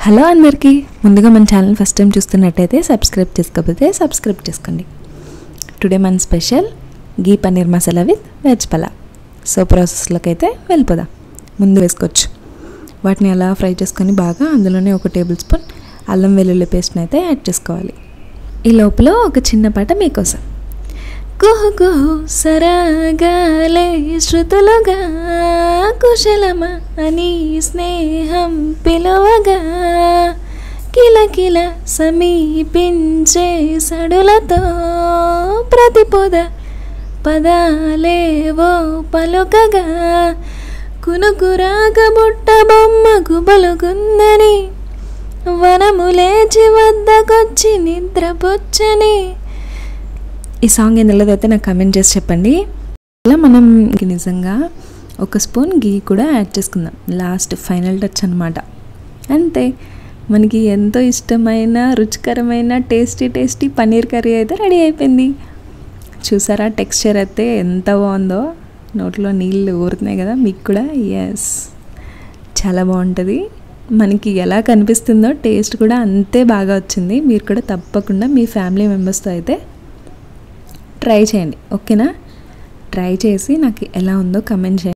Hello అందరికీ, ముందుగా మన ఛానల్ ఫస్ట్ టైం చూస్తున్నట్టయితే సబ్స్క్రైబ్ చేసుకోకపోతే సబ్స్క్రైబ్ చేసుకోండి. టుడే మన special ghee paneer masala with veg pulao. So ప్రాసెస్లోకి అయితే వెళ్ళిపోదాం. ముందు వేసుకోవచ్చు. వాటిని అలా ఫ్రై చేసుకొని బాగా అందులోనే 1 టేబుల్ స్పూన్ అల్లం వెల్లుల్లి పేస్ట్ని అయితే యాడ్ చేసుకోవాలి. ఈ లోపల ఒక చిన్న పాట మీకోసం. కుహు కుహు సరాగాలే శృతులుగా కుశలమ అని స్నేహం పిలవగా కిలకిల సమీపించే సడులతో ప్రతిపద పదాలేవో పలుకగా కునుకురాక బుట్ట బొమ్మకు బలుగుందని వనములేచి వద్దకొచ్చి నిద్రపుచ్చని. ఈ సాంగ్ ఎందులోదైతే నాకు కమెంట్ చేసి చెప్పండి. ఇలా మనం నిజంగా 1 స్పూన్ గీ కూడా యాడ్ చేసుకుందాం. లాస్ట్ ఫైనల్ టచ్ అనమాట. అంతే, మనకి ఎంతో ఇష్టమైన రుచికరమైన టేస్టీ పన్నీర్ కర్రీ అయితే రెడీ అయిపోయింది. చూసారా టెక్స్చర్ అయితే ఎంత బాగుందో, నోట్లో నీళ్ళు ఊరుతున్నాయి కదా మీకు కూడా. ఎస్, చాలా బాగుంటుంది. మనకి ఎలా కనిపిస్తుందో టేస్ట్ కూడా అంతే బాగా వచ్చింది. మీరు కూడా తప్పకుండా మీ ఫ్యామిలీ మెంబర్స్తో అయితే ట్రై చేయండి, ఓకేనా? ట్రై చేసి నాకు ఎలా ఉందో కమెంట్ చేయండి.